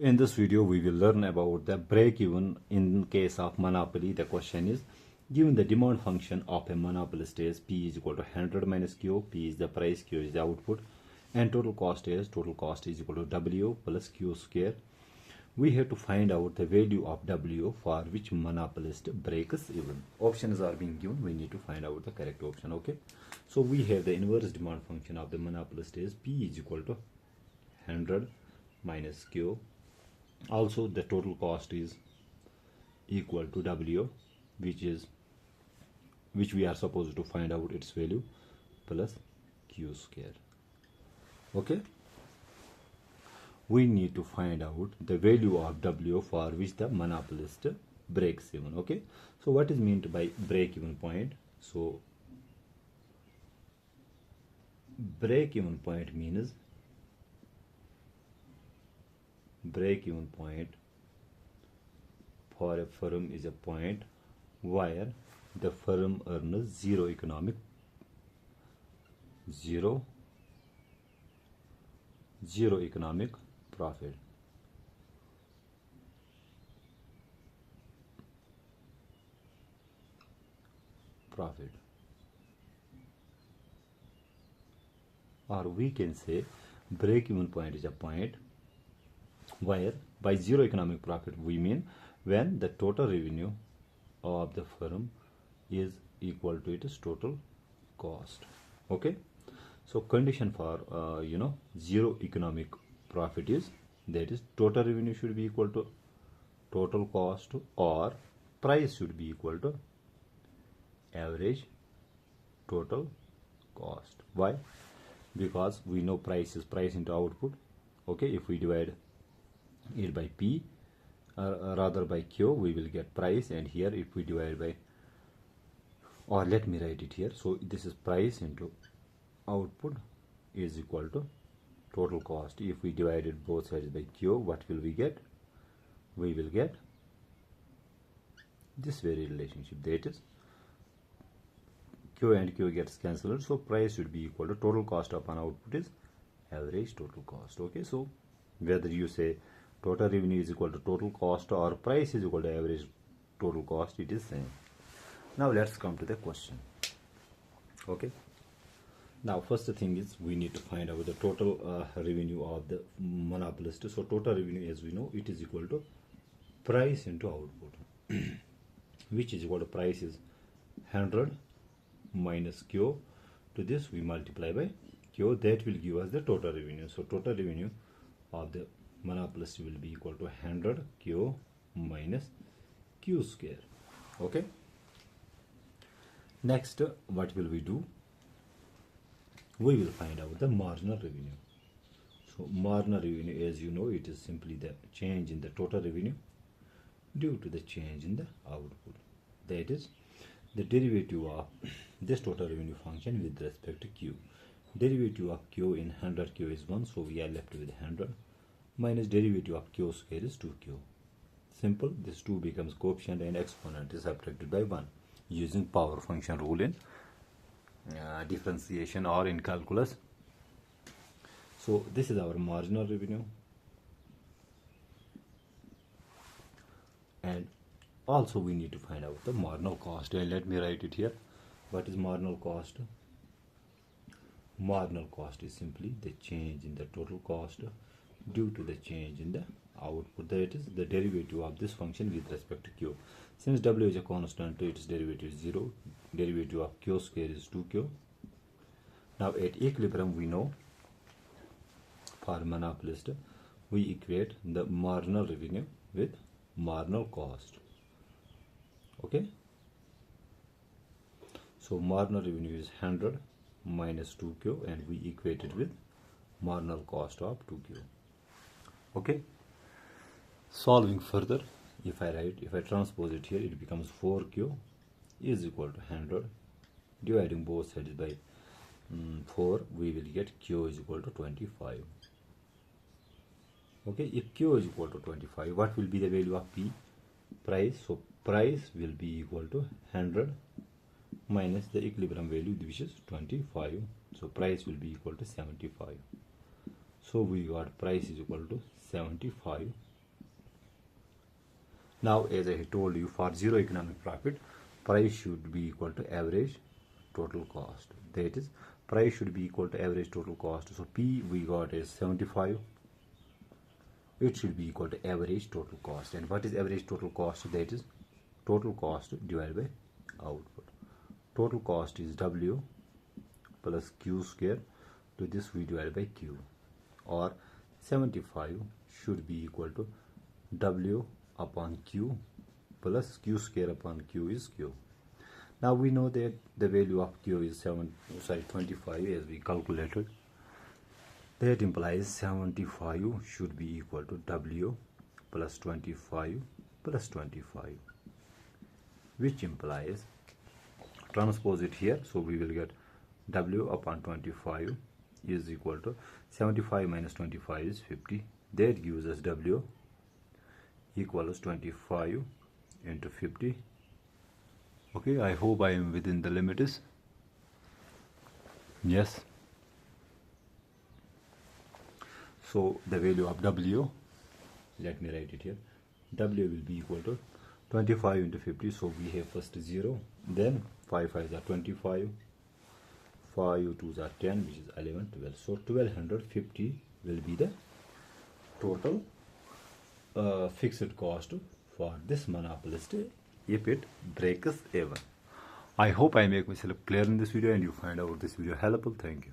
In this video, we will learn about the break-even in case of monopoly. The question is, given the demand function of a monopolist is P is equal to 100 minus Q, P is the price, Q is the output, and total cost is equal to W plus Q square. We have to find out the value of W for which monopolist breaks even. Options are being given. We need to find out the correct option. Okay. So we have the inverse demand function of the monopolist is P is equal to 100 minus Q. Also, the total cost is equal to W, which we are supposed to find out its value, plus Q square. Okay. We need to find out the value of W for which the monopolist breaks even. Okay. So what is meant by break even point? So break even point means break even point for a firm is a point where the firm earns zero economic profit. Or we can say break even point is a point where by zero economic profit we mean when the total revenue of the firm is equal to its total cost. Okay. So condition for zero economic profit is that is total revenue should be equal to total cost or price should be equal to average total cost. Why? Because we know price is price into output. Okay. If we divide it by P rather by Q, we will get price, and here if we divide by, or let me write it here, so this is price into output is equal to total cost. If we divided both sides by Q, what will we get? We will get this very relationship, that is Q and Q gets cancelled, so price should be equal to total cost upon output is average total cost. Okay. So whether you say total revenue is equal to total cost or price is equal to average total cost, it is same. Now let's come to the question. Okay. Now first thing is we need to find out the total revenue of the monopolist. So total revenue, as we know, it is equal to price into output which is equal to price is 100 minus Q. To this we multiply by Q, that will give us the total revenue. So total revenue of the monopolist will be equal to 100 Q minus Q square. Okay. Next, what will we do? We will find out the marginal revenue. So marginal revenue, as you know, it is simply the change in the total revenue due to the change in the output. That is the derivative of this total revenue function with respect to Q. Derivative of Q in 100 Q is 1, so we are left with 100 minus derivative of Q square is 2Q. Simple. This 2 becomes coefficient and exponent is subtracted by 1 using power function rule in differentiation or in calculus. So this is our marginal revenue, and also we need to find out the marginal cost, and let me write it here. What is marginal cost? Marginal cost is simply the change in the total cost due to the change in the output. That is the derivative of this function with respect to Q. Since W is a constant, its derivative is 0. Derivative of Q square is 2Q. Now at equilibrium, we know for monopolist we equate the marginal revenue with marginal cost. Okay. So marginal revenue is 100 minus 2Q, and we equate it with marginal cost of 2Q. Okay. Solving further, if I transpose it here, it becomes 4Q is equal to 100. Dividing both sides by 4, we will get Q is equal to 25. Okay. If Q is equal to 25, what will be the value of P? Price. So price will be equal to 100 minus the equilibrium value, which is 25. So price will be equal to 75. So we got price is equal to 75 Now, as I told you, for zero economic profit, price should be equal to average total cost. That is, price should be equal to average total cost. So P we got is 75. It should be equal to average total cost. And what is average total cost? That is total cost divided by output. Total cost is W plus Q square. To this we divide by Q, or 75 should be equal to W upon Q plus Q square upon Q is Q. Now we know that the value of Q is 25 as we calculated. That implies 75 should be equal to W plus 25 plus 25, which implies, transpose it here, so we will get W upon 25 is equal to 75 minus 25 is 50. That gives us W equals 25 into 50. Okay, I hope I am within the limits. Yes. So the value of W, let me write it here, W will be equal to 25 into 50. So we have first 0, then 5 5s are 25, 5 2s are 10, which is 11, 12. So 1250 will be the total fixed cost for this monopolist if it breaks even. I hope I make myself clear in this video and you find out this video helpful. Thank you.